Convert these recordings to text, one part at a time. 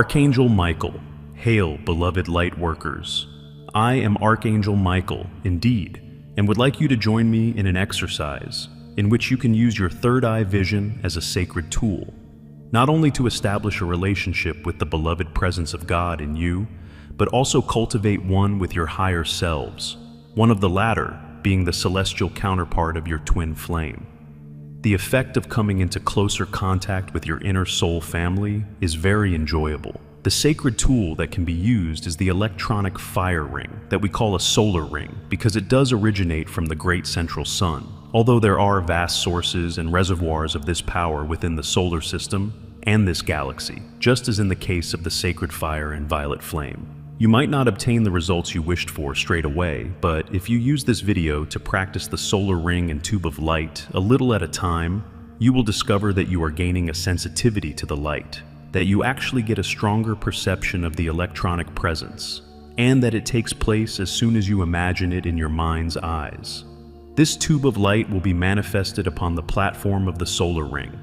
Archangel Michael, hail, beloved Lightworkers. I am Archangel Michael, indeed, and would like you to join me in an exercise in which you can use your third eye vision as a sacred tool, not only to establish a relationship with the beloved presence of God in you, but also cultivate one with your higher selves, one of the latter being the celestial counterpart of your twin flame. The effect of coming into closer contact with your inner soul family is very enjoyable. The sacred tool that can be used is the electronic fire ring that we call a solar ring because it does originate from the great central sun. Although there are vast sources and reservoirs of this power within the solar system and this galaxy, just as in the case of the sacred fire and violet flame. You might not obtain the results you wished for straight away, but if you use this video to practice the solar ring and tube of light a little at a time, you will discover that you are gaining a sensitivity to the light, that you actually get a stronger perception of the electronic presence, and that it takes place as soon as you imagine it in your mind's eyes. This tube of light will be manifested upon the platform of the solar ring.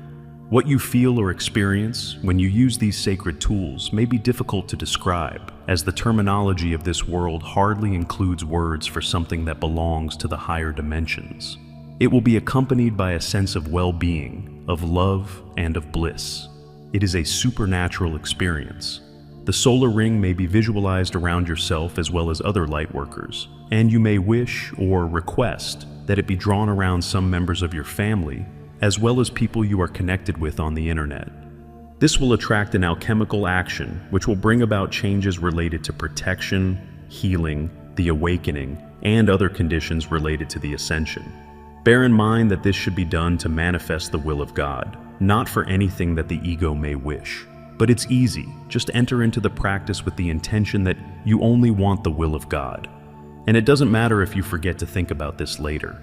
What you feel or experience when you use these sacred tools may be difficult to describe, as the terminology of this world hardly includes words for something that belongs to the higher dimensions. It will be accompanied by a sense of well-being, of love, and of bliss. It is a supernatural experience. The solar ring may be visualized around yourself as well as other lightworkers, and you may wish or request that it be drawn around some members of your family as well as people you are connected with on the internet. This will attract an alchemical action which will bring about changes related to protection, healing, the awakening, and other conditions related to the ascension. Bear in mind that this should be done to manifest the will of God, not for anything that the ego may wish. But it's easy, just enter into the practice with the intention that you only want the will of God. And it doesn't matter if you forget to think about this later.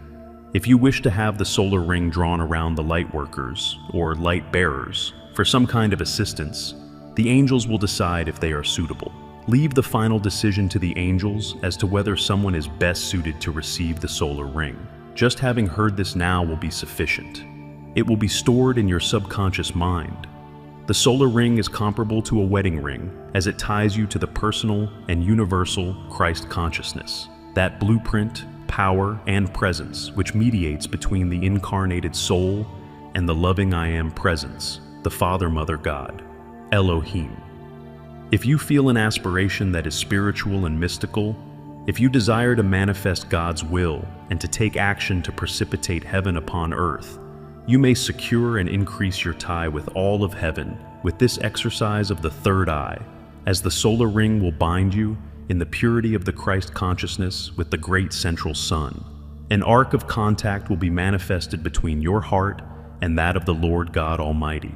If you wish to have the solar ring drawn around the Lightworkers, or light bearers, for some kind of assistance, the angels will decide if they are suitable. Leave the final decision to the angels as to whether someone is best suited to receive the solar ring. Just having heard this now will be sufficient. It will be stored in your subconscious mind. The solar ring is comparable to a wedding ring, as it ties you to the personal and universal Christ consciousness, that blueprint, power, and presence which mediates between the incarnated soul and the loving I Am presence, the Father, Mother, God, Elohim. If you feel an aspiration that is spiritual and mystical, if you desire to manifest God's will and to take action to precipitate heaven upon earth, you may secure and increase your tie with all of heaven with this exercise of the third eye, as the solar ring will bind you in the purity of the Christ consciousness with the great central sun. An arc of contact will be manifested between your heart and that of the Lord God Almighty.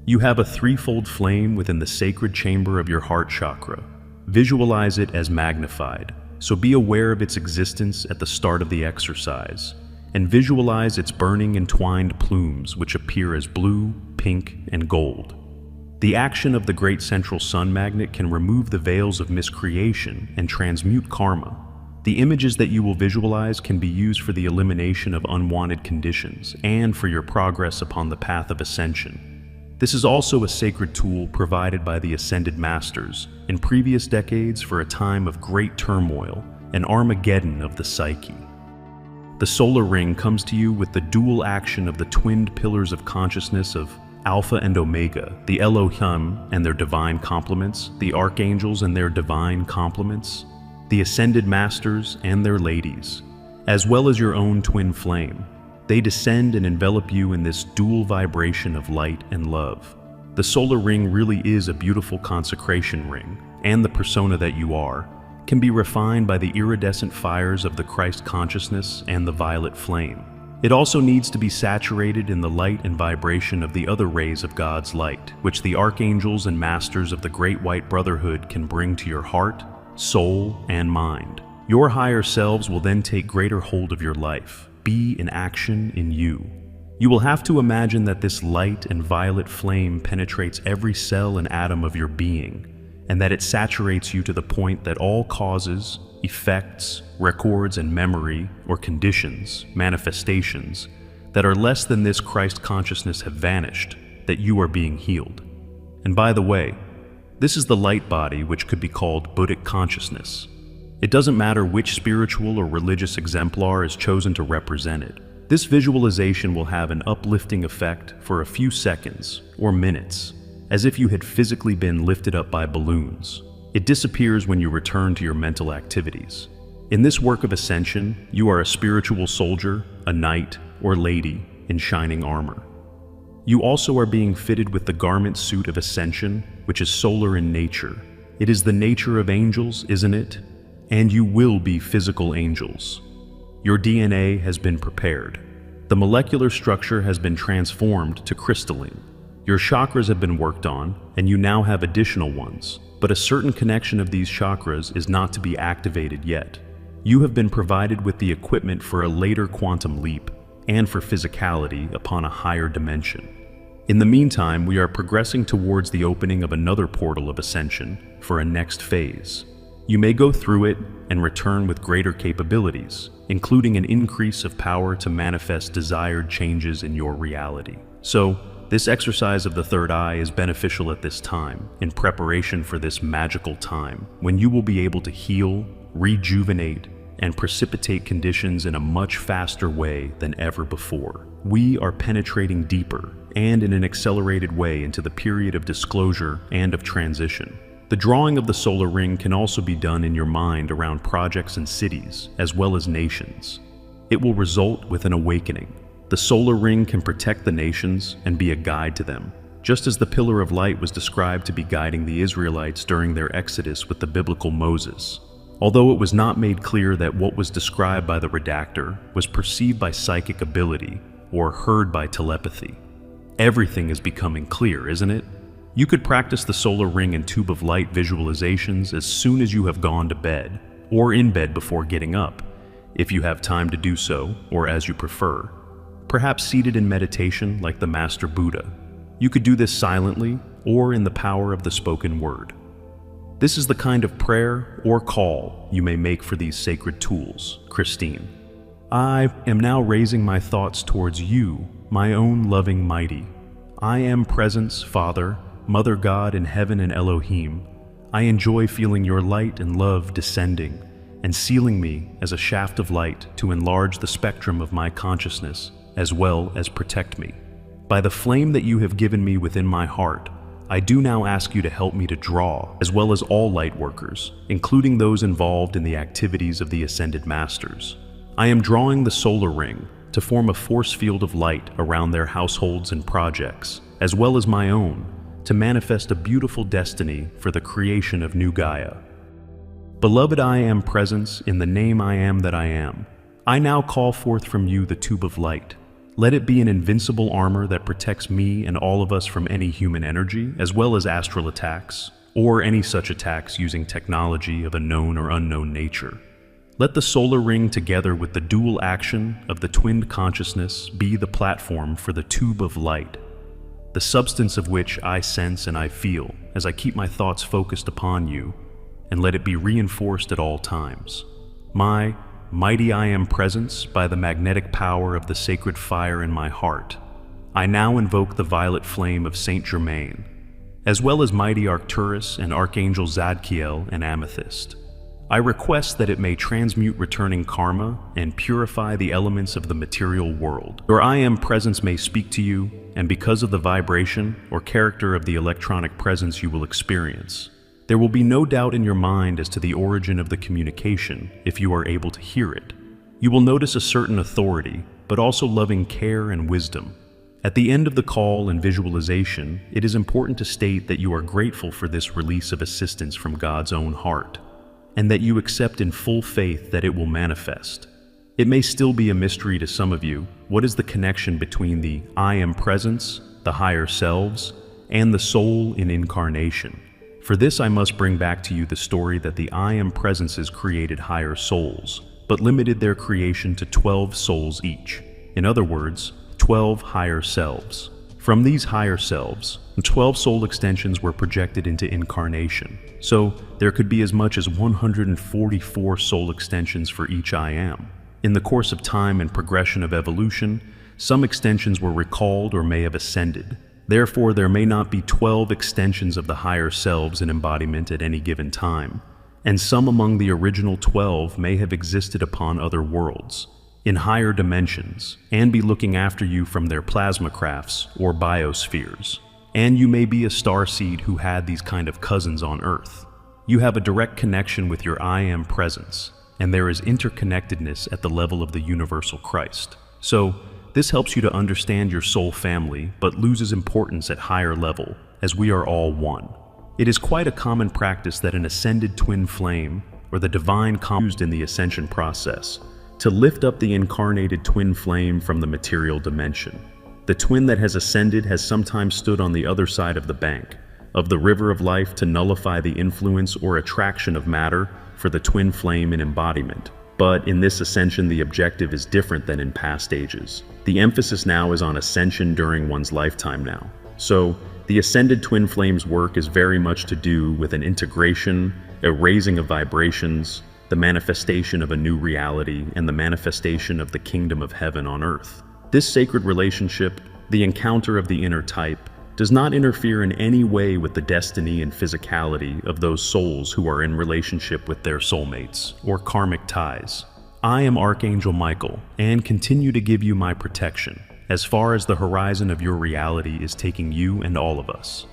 You have a threefold flame within the sacred chamber of your heart chakra. Visualize it as magnified, so be aware of its existence at the start of the exercise, and visualize its burning entwined plumes which appear as blue, pink, and gold. The action of the great central sun magnet can remove the veils of miscreation and transmute karma. The images that you will visualize can be used for the elimination of unwanted conditions and for your progress upon the path of ascension. This is also a sacred tool provided by the Ascended Masters in previous decades for a time of great turmoil, an Armageddon of the psyche. The solar ring comes to you with the dual action of the twinned pillars of consciousness of Alpha and Omega, the Elohim and their divine complements, the archangels and their divine complements, the Ascended Masters and their ladies, as well as your own twin flame. They descend and envelop you in this dual vibration of light and love. The solar ring really is a beautiful consecration ring, and the persona that you are can be refined by the iridescent fires of the Christ consciousness and the violet flame. It also needs to be saturated in the light and vibration of the other rays of God's light, which the archangels and masters of the Great White Brotherhood can bring to your heart, soul, and mind. Your higher selves will then take greater hold of your life, be in action in you. You will have to imagine that this light and violet flame penetrates every cell and atom of your being, and that it saturates you to the point that all causes, effects, records, and memory, or conditions, manifestations, that are less than this Christ consciousness have vanished, that you are being healed. And by the way, This is the light body, which could be called Buddhic consciousness. It doesn't matter which spiritual or religious exemplar is chosen to represent it. This visualization will have an uplifting effect for a few seconds or minutes, as if you had physically been lifted up by balloons. It disappears when you return to your mental activities. In this work of ascension, you are a spiritual soldier, a knight, or lady in shining armor. You also are being fitted with the garment suit of ascension, which is solar in nature. It is the nature of angels, isn't it? And you will be physical angels. Your DNA has been prepared. The molecular structure has been transformed to crystalline. Your chakras have been worked on, and you now have additional ones, but a certain connection of these chakras is not to be activated yet. You have been provided with the equipment for a later quantum leap, and for physicality upon a higher dimension. In the meantime, we are progressing towards the opening of another portal of ascension for a next phase. You may go through it and return with greater capabilities, including an increase of power to manifest desired changes in your reality. So, this exercise of the third eye is beneficial at this time, in preparation for this magical time, when you will be able to heal, rejuvenate, and precipitate conditions in a much faster way than ever before. We are penetrating deeper and in an accelerated way into the period of disclosure and of transition. The drawing of the solar ring can also be done in your mind around projects and cities, as well as nations. It will result with an awakening. The solar ring can protect the nations and be a guide to them, just as the pillar of light was described to be guiding the Israelites during their exodus with the biblical Moses. Although it was not made clear that what was described by the redactor was perceived by psychic ability or heard by telepathy. Everything is becoming clear, isn't it? You could practice the solar ring and tube of light visualizations as soon as you have gone to bed, or in bed before getting up, if you have time to do so, or as you prefer. Perhaps seated in meditation like the Master Buddha. You could do this silently or in the power of the spoken word. This is the kind of prayer or call you may make for these sacred tools, Christine. I am now raising my thoughts towards you, my own loving mighty. I am presence, Father, Mother God in heaven and Elohim. I enjoy feeling your light and love descending and sealing me as a shaft of light to enlarge the spectrum of my consciousness as well as protect me. By the flame that you have given me within my heart, I do now ask you to help me to draw, as well as all Lightworkers, including those involved in the activities of the Ascended Masters. I am drawing the solar ring to form a force field of light around their households and projects, as well as my own, to manifest a beautiful destiny for the creation of new Gaia. Beloved I Am Presence, in the name I am that I am, I now call forth from you the tube of light. Let it be an invincible armor that protects me and all of us from any human energy, as well as astral attacks, or any such attacks using technology of a known or unknown nature. Let the solar ring together with the dual action of the twinned consciousness be the platform for the tube of light, the substance of which I sense and I feel as I keep my thoughts focused upon you, and let it be reinforced at all times. My mighty I Am Presence, by the magnetic power of the sacred fire in my heart, I now invoke the violet flame of Saint Germain, as well as mighty Arcturus and Archangel Zadkiel and Amethyst. I request that it may transmute returning karma and purify the elements of the material world. Your I Am Presence may speak to you, and because of the vibration or character of the electronic presence you will experience, there will be no doubt in your mind as to the origin of the communication if you are able to hear it. You will notice a certain authority, but also loving care and wisdom. At the end of the call and visualization, it is important to state that you are grateful for this release of assistance from God's own heart, and that you accept in full faith that it will manifest. It may still be a mystery to some of you. What is the connection between the I Am Presence, the higher selves, and the soul in incarnation? For this I must bring back to you the story that the I Am Presences created higher souls, but limited their creation to 12 souls each. In other words, 12 higher selves. From these higher selves, 12 soul extensions were projected into incarnation. So there could be as much as 144 soul extensions for each I Am. In the course of time and progression of evolution, some extensions were recalled or may have ascended. Therefore, there may not be 12 extensions of the higher selves in embodiment at any given time, and some among the original 12 may have existed upon other worlds, in higher dimensions, and be looking after you from their plasma crafts or biospheres. And you may be a starseed who had these kind of cousins on Earth. You have a direct connection with your I Am presence, and there is interconnectedness at the level of the universal Christ. So, this helps you to understand your soul family, but loses importance at higher level, as we are all one. It is quite a common practice that an ascended twin flame, or the divine used in the ascension process, to lift up the incarnated twin flame from the material dimension. The twin that has ascended has sometimes stood on the other side of the bank, of the river of life, to nullify the influence or attraction of matter for the twin flame in embodiment. But in this ascension, the objective is different than in past ages. The emphasis now is on ascension during one's lifetime now. So, the ascended twin flame's work is very much to do with an integration, a raising of vibrations, the manifestation of a new reality, and the manifestation of the kingdom of heaven on earth. This sacred relationship, the encounter of the inner type, does not interfere in any way with the destiny and physicality of those souls who are in relationship with their soulmates or karmic ties. I am Archangel Michael, and continue to give you my protection as far as the horizon of your reality is taking you and all of us.